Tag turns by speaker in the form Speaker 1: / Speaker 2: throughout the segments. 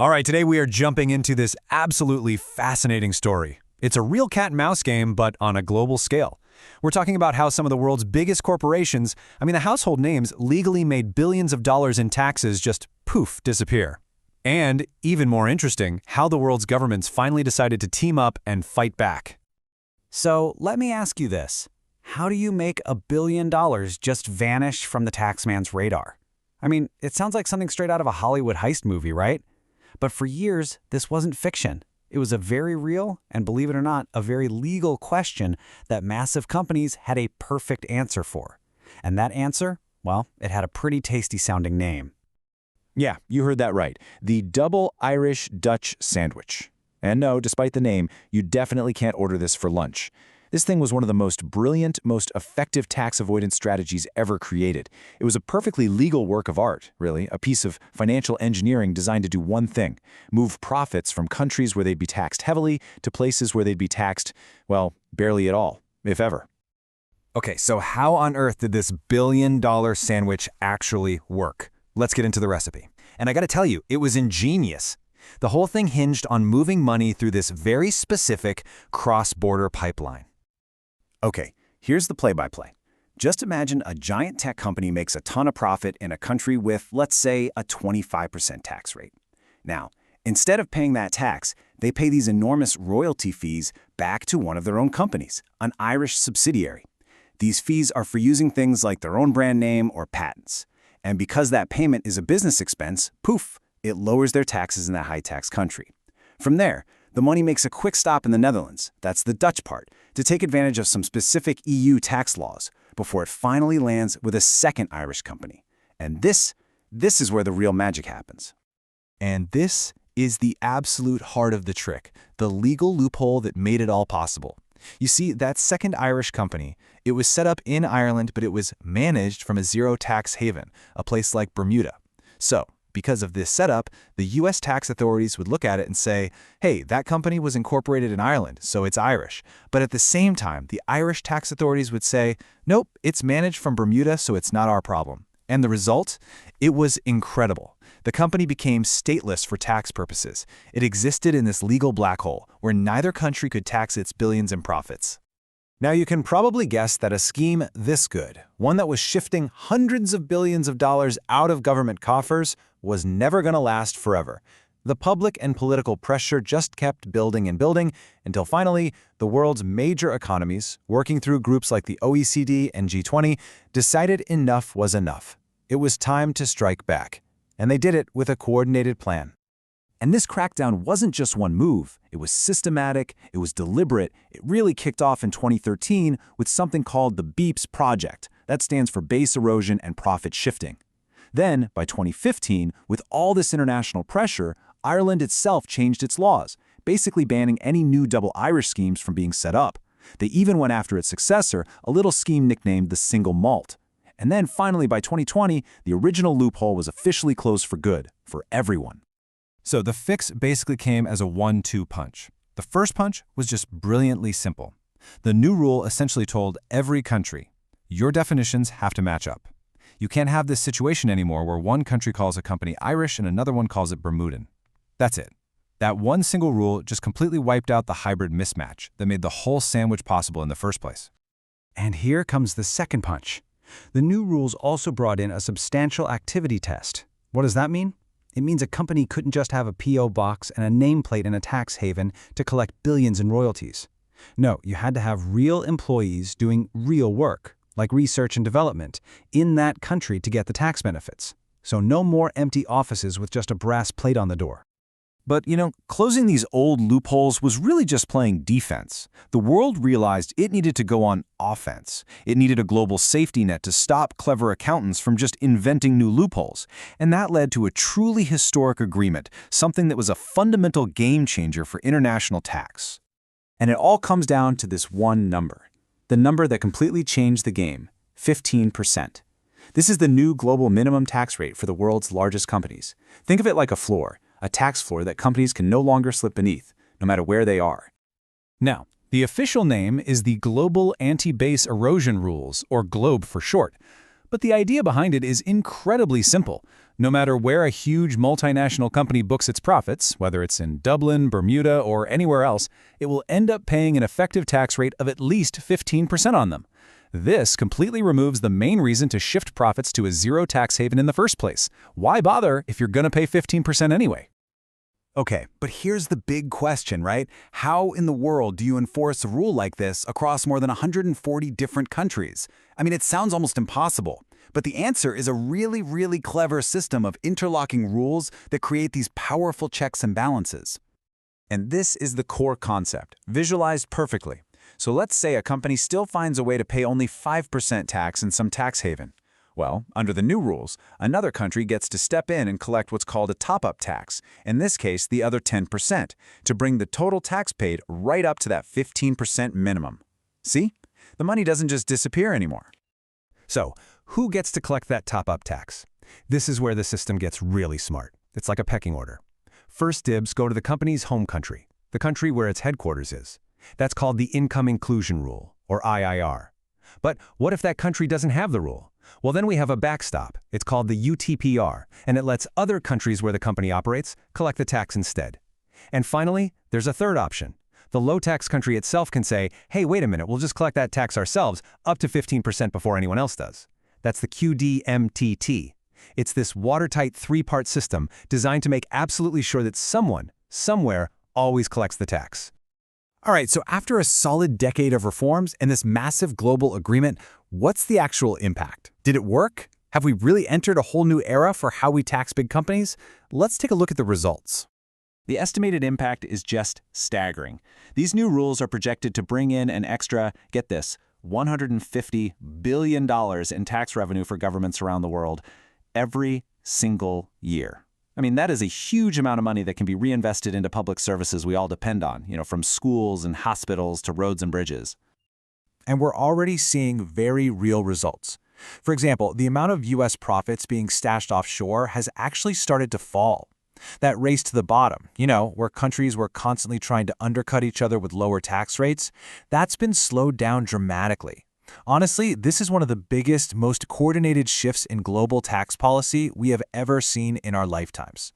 Speaker 1: All right, today we are jumping into this absolutely fascinating story. It's a real cat and mouse game, but on a global scale. We're talking about how some of the world's biggest corporations, the household names, legally made billions of dollars in taxes just poof, disappear. And, even more interesting, how the world's governments finally decided to team up and fight back.
Speaker 2: So let me ask you this. How do you make $1 billion just vanish from the taxman's radar? It sounds like something straight out of a Hollywood heist movie, right? But for years, this wasn't fiction. It was a very real, and believe it or not, a very legal question that massive companies had a perfect answer for. And that answer, well, it had a pretty tasty-sounding name.
Speaker 3: Yeah, you heard that right. The double Irish-Dutch sandwich. And no, despite the name, you definitely can't order this for lunch. This thing was one of the most brilliant, most effective tax avoidance strategies ever created. It was a perfectly legal work of art, really, a piece of financial engineering designed to do one thing: move profits from countries where they'd be taxed heavily to places where they'd be taxed, well, barely at all, if ever.
Speaker 1: Okay, so how on earth did this billion-dollar sandwich actually work? Let's get into the recipe. And I gotta tell you, it was ingenious. The whole thing hinged on moving money through this very specific cross-border pipeline.
Speaker 2: Okay, here's the play-by-play. Just imagine a giant tech company makes a ton of profit in a country with, let's say, a 25% tax rate. Now, instead of paying that tax, they pay these enormous royalty fees back to one of their own companies, an Irish subsidiary. These fees are for using things like their own brand name or patents. And because that payment is a business expense, poof, it lowers their taxes in that high-tax country. From there, the money makes a quick stop in the Netherlands, that's the Dutch part, to take advantage of some specific EU tax laws before it finally lands with a second Irish company. And this is where the real magic happens.
Speaker 1: And this is the absolute heart of the trick, the legal loophole that made it all possible. You see, that second Irish company, it was set up in Ireland, but it was managed from a zero-tax haven, a place like Bermuda. So, because of this setup, the U.S. tax authorities would look at it and say, hey, that company was incorporated in Ireland, so it's Irish. But at the same time, the Irish tax authorities would say, nope, it's managed from Bermuda, so it's not our problem. And the result? It was incredible. The company became stateless for tax purposes. It existed in this legal black hole, where neither country could tax its billions in profits. Now you can probably guess that a scheme this good, one that was shifting hundreds of billions of dollars out of government coffers, was never going to last forever. The public and political pressure just kept building and building until finally the world's major economies, working through groups like the OECD and G20, decided enough was enough. It was time to strike back. And they did it with a coordinated plan. And this crackdown wasn't just one move. It was systematic, it was deliberate. It really kicked off in 2013 with something called the BEPS Project. That stands for Base Erosion and Profit Shifting. Then, by 2015, with all this international pressure, Ireland itself changed its laws, basically banning any new double Irish schemes from being set up. They even went after its successor, a little scheme nicknamed the Single Malt. And then finally, by 2020, the original loophole was officially closed for good, for everyone. So the fix basically came as a 1-2 punch. The first punch was just brilliantly simple. The new rule essentially told every country, your definitions have to match up. You can't have this situation anymore where one country calls a company Irish and another one calls it Bermudan. That's it. That one single rule just completely wiped out the hybrid mismatch that made the whole sandwich possible in the first place.
Speaker 2: And here comes the second punch. The new rules also brought in a substantial activity test. What does that mean? It means a company couldn't just have a P.O. box and a nameplate in a tax haven to collect billions in royalties. No, you had to have real employees doing real work, like research and development, in that country to get the tax benefits. So no more empty offices with just a brass plate on the door.
Speaker 3: But, closing these old loopholes was really just playing defense. The world realized it needed to go on offense. It needed a global safety net to stop clever accountants from just inventing new loopholes. And that led to a truly historic agreement, something that was a fundamental game changer for international tax.
Speaker 2: And it all comes down to this one number. The number that completely changed the game, 15%. This is the new global minimum tax rate for the world's largest companies. Think of it like a floor. A tax floor that companies can no longer slip beneath, no matter where they are.
Speaker 1: Now, the official name is the Global Anti-Base Erosion Rules, or GLOBE for short.
Speaker 3: But the idea behind it is incredibly simple. No matter where a huge multinational company books its profits, whether it's in Dublin, Bermuda, or anywhere else, it will end up paying an effective tax rate of at least 15% on them. This completely removes the main reason to shift profits to a zero tax haven in the first place. Why bother if you're going to pay 15% anyway?
Speaker 2: Okay, but here's the big question, right? How in the world do you enforce a rule like this across more than 140 different countries? I mean, it sounds almost impossible. But the answer is a really, really clever system of interlocking rules that create these powerful checks and balances.
Speaker 3: And this is the core concept, visualized perfectly. So let's say a company still finds a way to pay only 5% tax in some tax haven. Well, under the new rules, another country gets to step in and collect what's called a top-up tax, in this case the other 10%, to bring the total tax paid right up to that 15% minimum. See? The money doesn't just disappear anymore.
Speaker 4: So, who gets to collect that top-up tax? This is where the system gets really smart. It's like a pecking order. First dibs go to the company's home country, the country where its headquarters is. That's called the Income Inclusion Rule, or IIR. But what if that country doesn't have the rule? Well, then we have a backstop. It's called the UTPR, and it lets other countries where the company operates collect the tax instead. And finally, there's a third option. The low-tax country itself can say, hey, wait a minute, we'll just collect that tax ourselves up to 15% before anyone else does. That's the QDMTT. It's this watertight three-part system designed to make absolutely sure that someone, somewhere, always collects the tax.
Speaker 1: All right, so after a solid decade of reforms and this massive global agreement, what's the actual impact? Did it work? Have we really entered a whole new era for how we tax big companies? Let's take a look at the results.
Speaker 3: The estimated impact is just staggering. These new rules are projected to bring in an extra, get this, $150 billion in tax revenue for governments around the world every single year. I mean, that is a huge amount of money that can be reinvested into public services we all depend on, from schools and hospitals to roads and bridges.
Speaker 1: And we're already seeing very real results. For example, the amount of U.S. profits being stashed offshore has actually started to fall. That race to the bottom, where countries were constantly trying to undercut each other with lower tax rates, that's been slowed down dramatically. Honestly, this is one of the biggest, most coordinated shifts in global tax policy we have ever seen in our lifetimes.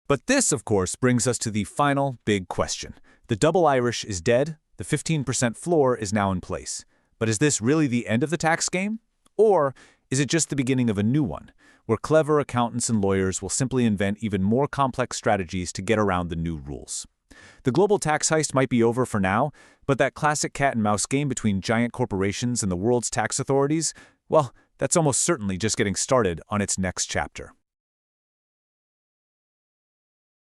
Speaker 3: But this, of course, brings us to the final big question. The double Irish is dead, the 15% floor is now in place. But is this really the end of the tax game? Or is it just the beginning of a new one, where clever accountants and lawyers will simply invent even more complex strategies to get around the new rules? The global tax heist might be over for now, but that classic cat-and-mouse game between giant corporations and the world's tax authorities, well, that's almost certainly just getting started on its next chapter.